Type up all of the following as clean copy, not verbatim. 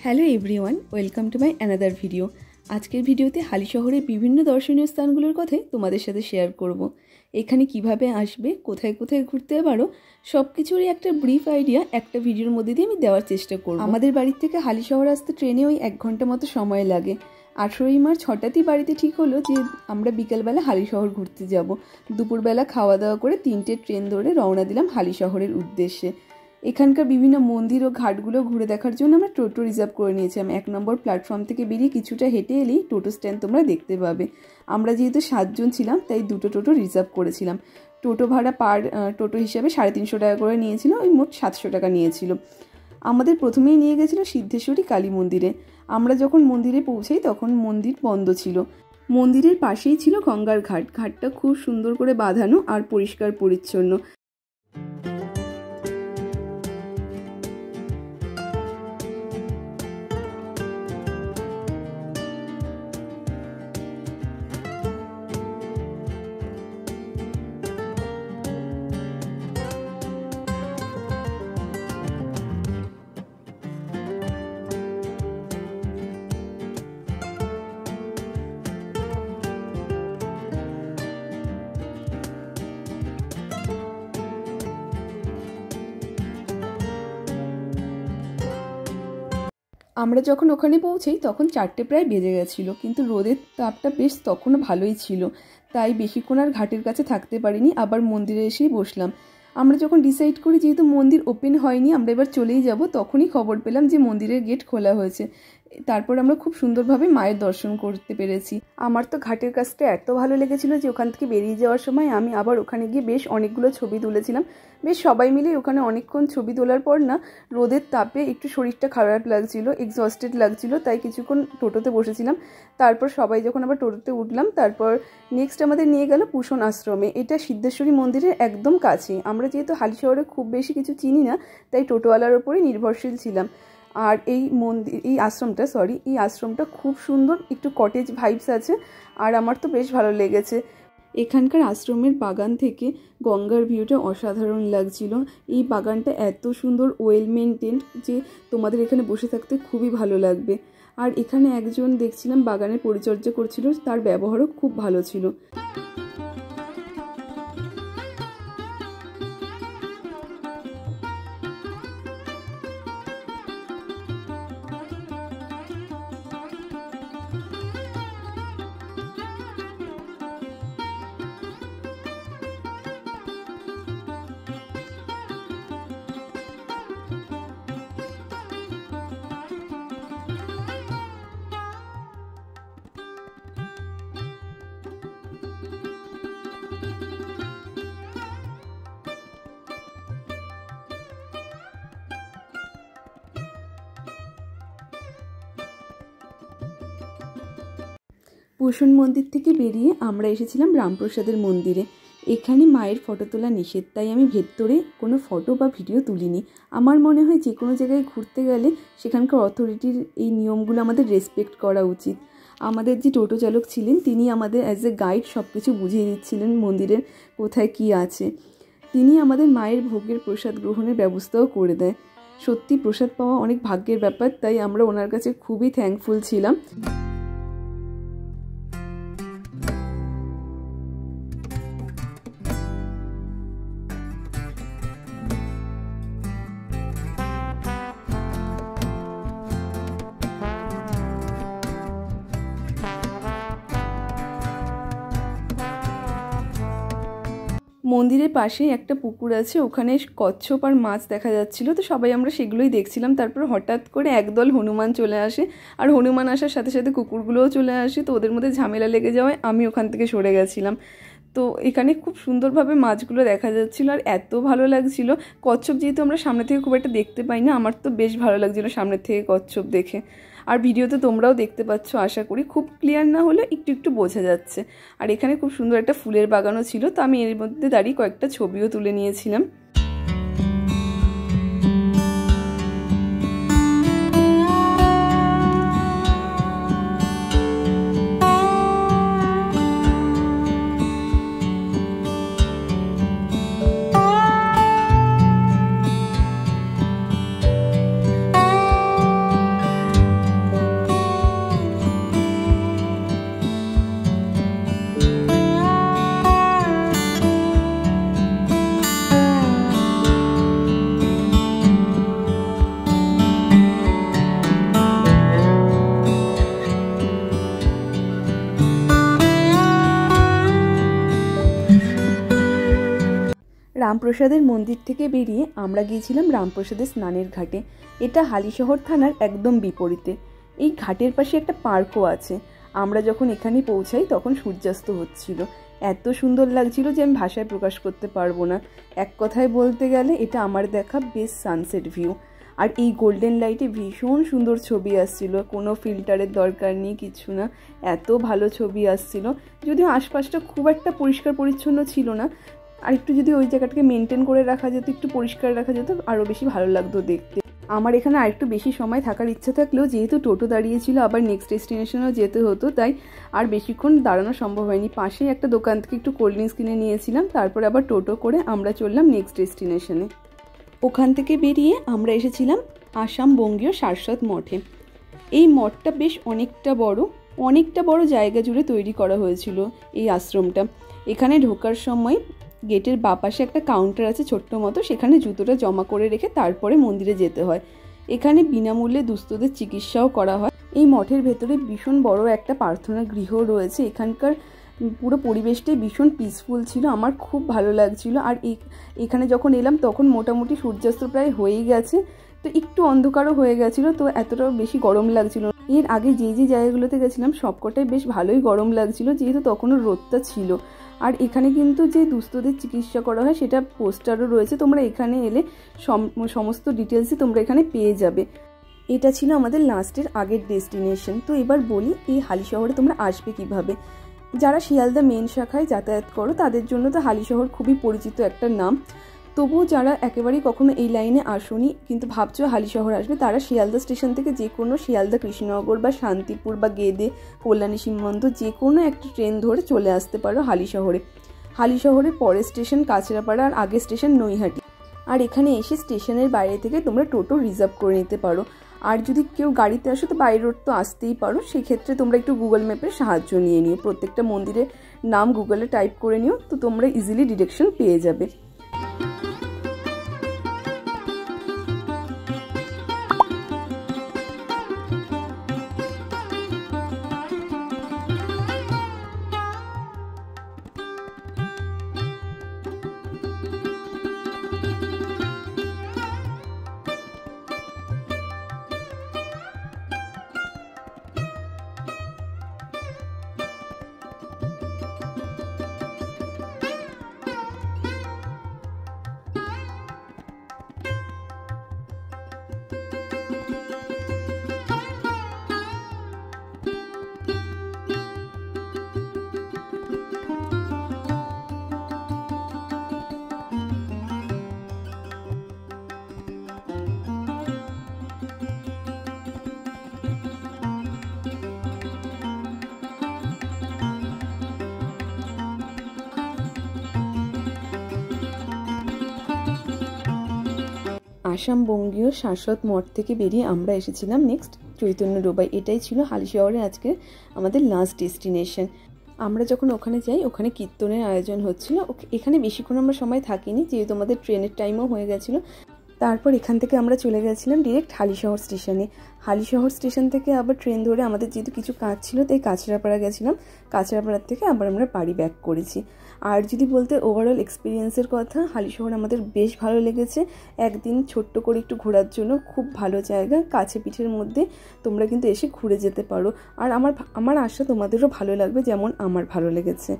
Hello everyone, welcome to my another video. আজকের ভিডিওতে হালি শহরের বিভিন্ন দর্শনীয় স্থানগুলোর কথাই তোমাদের সাথে শেয়ার করব। এখানে কিভাবে আসবে, কোথায় কোথায় ঘুরতে পারো, সব কিছুরই একটা ব্রিফ আইডিয়া একটা ভিডিওর মধ্যে দিয়ে আমি দেওয়ার চেষ্টা করব। আমাদের বাড়ির থেকে হালি শহর আসতে ট্রেনে ওই 1 ঘন্টা মতো সময় লাগে। 18ই মার্চ হঠাৎই বাড়িতে ঠিক হলো যে আমরা বিকেলবেলা হালি শহর ঘুরতে যাব। দুপুরবেলা খাওয়া দাওয়া করে 3টে ট্রেন ধরে রওনা দিলাম হালি শহরের উদ্দেশ্যে। এখানকার বিভিন্ন মন্দির ও ঘাটগুলো ঘুরে দেখার জন্য আমরা টোটো রিজার্ভ করে নিয়েছিলাম। 1 নম্বর প্ল্যাটফর্ম থেকে বেরিয়ে কিছুটা হেঁটে এলেই টোটো স্ট্যান্ড তোমরা দেখতে পাবে। আমরা যেহেতু 7 জন ছিলাম তাই 2টো টোটো রিজার্ভ করেছিলাম। টোটো ভাড়া পার টোটো হিসাবে 350 টাকা করে নিয়েছিল, ওই মোট 700 টাকা নিয়েছিল। আমাদের প্রথমেই নিয়ে গেছিলো সিদ্ধেশ্বরী কালী মন্দিরে। আমরা যখন মন্দিরে পৌঁছাই তখন মন্দির বন্ধ ছিল। মন্দিরের পাশেই ছিল গঙ্গার ঘাট। ঘাটটা খুব সুন্দর করে বাঁধানো আর পরিষ্কার পরিচ্ছন্ন। আমরা যখন ওখানে পৌঁছাই তখন 4টে প্রায় বেজে গেছিলো, কিন্তু রোদের তাপটা বেশ তখনও ভালোই ছিল, তাই বেশিক্ষণ আর ঘাটের কাছে থাকতে পারিনি, আবার মন্দিরে এসেই বসলাম। আমরা যখন ডিসাইড করি যেহেতু মন্দির ওপেন হয়নি আমরা এবার চলেই যাব, তখনই খবর পেলাম যে মন্দিরের গেট খোলা হয়েছে। তারপর আমরা খুব সুন্দরভাবে মায়ের দর্শন করতে পেরেছি। আমার তো ঘাটের কাজটা এত ভালো লেগেছিল যে ওখান থেকে বেরিয়ে যাওয়ার সময় আমি আবার ওখানে গিয়ে বেশ অনেকগুলো ছবি তুলেছিলাম। বেশ সবাই মিলে ওখানে অনেকক্ষণ ছবি তোলার পর না রোদের তাপে একটু শরীরটা খারাপ লাগছিল, এক্সস্টেড লাগছিল, তাই কিছুক্ষণ টোটোতে বসেছিলাম। তারপর সবাই যখন আবার টোটোতে উঠলাম তারপর নেক্সট আমাদের নিয়ে গেল পুষণ আশ্রমে। এটা সিদ্ধেশ্বরী মন্দিরের একদম কাছে। আমরা যেহেতু হালি শহরে খুব বেশি কিছু চিনি না তাই টোটোওয়ালার ওপরেই নির্ভরশীল ছিলাম। আর এই আশ্রমটা খুব সুন্দর, একটু কটেজ ভাইবস আছে আর আমার তো বেশ ভালো লেগেছে। এখানকার আশ্রমের বাগান থেকে গঙ্গার ভিউটা অসাধারণ লাগছিল। এই বাগানটা এত সুন্দর ওয়েল মেনটেন্ড যে তোমাদের এখানে বসে থাকতে খুবই ভালো লাগবে। আর এখানে একজন দেখছিলাম বাগানের পরিচর্যা করছিল, তার ব্যবহারও খুব ভালো ছিল। পুষণ মন্দির থেকে বেরিয়ে আমরা এসেছিলাম রামপ্রসাদের মন্দিরে। এখানে মায়ের ফটো তোলা নিষেধ, তাই আমি ভেতরে কোনো ফটো বা ভিডিও তুলিনি। আমার মনে হয় যে কোনো জায়গায় ঘুরতে গেলে সেখানকার অথরিটির এই নিয়মগুলো আমাদের রেসপেক্ট করা উচিত। আমাদের যে টোটো চালক ছিলেন তিনি আমাদের অ্যাজ এ গাইড সব কিছু বুঝিয়ে দিচ্ছিলেন মন্দিরের কোথায় কি আছে। তিনি আমাদের মায়ের ভোগের প্রসাদ গ্রহণের ব্যবস্থাও করে দেয়। সত্যি প্রসাদ পাওয়া অনেক ভাগ্যের ব্যাপার, তাই আমরা ওনার কাছে খুবই থ্যাঙ্কফুল ছিলাম। মন্দিরের পাশেই একটা পুকুর আছে, ওখানে কচ্ছপ আর মাছ দেখা যাচ্ছিল, তো সবাই আমরা সেগুলোই দেখছিলাম। তারপর হঠাৎ করে একদল হনুমান চলে আসে, আর হনুমান আসার সাথে সাথে কুকুরগুলোও চলে আসে, তো ওদের মধ্যে ঝামেলা লেগে যাওয়ায় আমি ওখান থেকে সরে গেছিলাম। তো এখানে খুব সুন্দরভাবে মাছগুলো দেখা যাচ্ছিল আর এত ভালো লাগছিল। কচ্ছপ যেহেতু আমরা সামনে থেকে খুব একটা দেখতে পাই না, আমার তো বেশ ভালো লাগছিল সামনের থেকে কচ্ছপ দেখে। আর ভিডিওতে তোমরাও দেখতে পাচ্ছ আশা করি, খুব ক্লিয়ার না হলে একটু একটু বোঝা যাচ্ছে। আর এখানে খুব সুন্দর একটা ফুলের বাগানও ছিল, তো আমি এর মধ্যে দাঁড়িয়ে কয়েকটা ছবিও তুলে নিয়েছিলাম। রামপ্রসাদের মন্দির থেকে বেরিয়ে আমরা গিয়েছিলাম রামপ্রসাদের স্নানের ঘাটে। এটা হালিশহর থানার একদম বিপরীতে। এই ঘাটের পাশে একটা পার্কও আছে। আমরা যখন এখানে পৌঁছাই তখন সূর্যাস্ত হচ্ছিল। এত সুন্দর লাগছিল যে আমি ভাষায় প্রকাশ করতে পারবো না। এক কথায় বলতে গেলে এটা আমার দেখা বেস্ট সানসেট ভিউ। আর এই গোল্ডেন লাইটে ভীষণ সুন্দর ছবি আসছিল, কোনো ফিল্টারের দরকার নেই, কিছু না, এত ভালো ছবি আসছিল। যদিও আশপাশটা খুব একটা পরিষ্কার পরিচ্ছন্ন ছিল না, আর একটু যদি ওই জায়গাটাকে মেনটেন করে রাখা যেত, একটু পরিষ্কার রাখা যেত, আরও বেশি ভালো লাগতো দেখতে। আমার এখানে আরেকটু বেশি সময় থাকার ইচ্ছা থাকলেও যেহেতু টোটো দাঁড়িয়েছিল, আবার নেক্সট ডেস্টিনেশনেও যেতে হতো, তাই আর বেশিক্ষণ দাঁড়ানো সম্ভব হয়নি। পাশেই একটা দোকান থেকে একটু কোল্ড ড্রিঙ্কস কিনে নিয়েছিলাম, তারপর আবার টোটো করে আমরা চললাম নেক্সট ডেস্টিনেশনে। ওখান থেকে বেরিয়ে আমরা এসেছিলাম আসাম বঙ্গীয় সারস্বত মঠে। এই মঠটা বেশ অনেকটা বড় জায়গা জুড়ে তৈরি করা হয়েছিল এই আশ্রমটা। এখানে ঢোকার সময় গেটের বাপাশে একটা কাউন্টার আছে ছোট্ট মতো, সেখানে জুতোটা জমা করে রেখে তারপরে মন্দিরে যেতে হয়। এখানে বিনামূল্যে দুস্থদের চিকিৎসাও করা হয়। এই মঠের ভেতরে ভীষণ বড় একটা প্রার্থনা গৃহ রয়েছে। এখানকার পুরো পরিবেশটাই ভীষণ পিসফুল ছিল, আমার খুব ভালো লাগছিল। আর এখানে যখন এলাম তখন মোটামুটি সূর্যাস্ত প্রায় হয়েই গেছে, তো একটু অন্ধকারও হয়ে গেছিলো, তো এতটাও বেশি গরম লাগছিল। এর আগে যে জায়গাগুলোতে গেছিলাম সবকটাই বেশ ভালোই গরম লাগছিল, যেহেতু তখনও রোদটা ছিল। আর এখানে কিন্তু যে দুস্থদের চিকিৎসা করা হয় সেটা পোস্টারও রয়েছে, তোমরা এখানে এলে সমস্ত ডিটেলসই তোমরা এখানে পেয়ে যাবে। এটা ছিল আমাদের লাস্টের আগের ডেস্টিনেশন। তো এবার বলি এই হালিশহরে তোমরা আসবে কিভাবে। যারা শিয়ালদা মেন শাখায় যাতায়াত করো তাদের জন্য তো হালিশহর খুবই পরিচিত একটা নাম। তবুও যারা একেবারেই কখনো এই লাইনে আসোনি কিন্তু ভাবছো হালিশহর আসবে, তারা শিয়ালদা স্টেশন থেকে যে কোনো শিয়ালদা কৃষ্ণনগর বা শান্তিপুর বা গেদে, কল্যাণী সীমান্ত যে কোনো একটা ট্রেন ধরে চলে আসতে পারো হালিশহরে। হালিশহরের পরের স্টেশন কাঁচরাপাড়া, আর আগের স্টেশন নৈহাটি। আর এখানে এসে স্টেশনের বাইরে থেকে তোমরা টোটো রিজার্ভ করে নিতে পারো। আর যদি কেউ গাড়িতে আসো তো বাই রোড তো আসতেই পারো, সেক্ষেত্রে তোমরা একটু গুগল ম্যাপের সাহায্য নিয়ে নিও। প্রত্যেকটা মন্দিরের নাম গুগলে টাইপ করে নিও, তো তোমরা ইজিলি ডিরেকশন পেয়ে যাবে। আসাম বঙ্গীয় সারস্বত মঠ থেকে বেরিয়ে আমরা এসেছিলাম নেক্সট চৈতন্য ডোবায়। এটাই ছিল হালিশহরে আজকে আমাদের লাস্ট ডেস্টিনেশন। আমরা যখন ওখানে যাই ওখানে কীর্তনের আয়োজন হচ্ছিল। এখানে বেশিক্ষণ আমরা সময় থাকিনি, যেহেতু আমাদের ট্রেনের টাইমও হয়ে গেছিলো। তারপর এখান থেকে আমরা চলে গেছিলাম ডিরেক্ট হালিশহর স্টেশনে। হালিশহর স্টেশন থেকে আবার ট্রেন ধরে আমাদের যেহেতু কিছু কাজ ছিল তাই কাঁচরাপাড়া গেছিলাম। কাঁচরাপাড়ার থেকে আবার আমরা বাড়ি ব্যাক করেছি। আর যদি বলতে ওভারঅল এক্সপিরিয়েন্সের কথা, হালিশহর আমাদের বেশ ভালো লেগেছে। একদিন ছোট্ট করে একটু ঘোরার জন্য খুব ভালো জায়গা, কাছে পিঠের মধ্যে তোমরা কিন্তু এসে ঘুরে যেতে পারো। আর আমার আশা তোমাদেরও ভালো লাগবে যেমন আমার ভালো লেগেছে।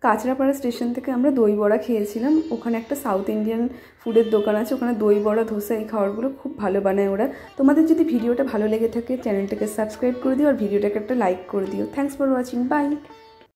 কাঁচরাপাড়া স্টেশন থেকে আমরা দই বড়া খেয়েছিলাম। ওখানে একটা সাউথ ইন্ডিয়ান ফুডের দোকান আছে, ওখানে দই বড়া, ধোসা, এই খাবারগুলো খুব ভালো বানায় ওরা। তোমাদের যদি ভিডিওটা ভালো লেগে থাকে চ্যানেলটাকে সাবস্ক্রাইব করে দিও আর ভিডিওটাকে একটা লাইক করে দিও। Thanks for watching, by.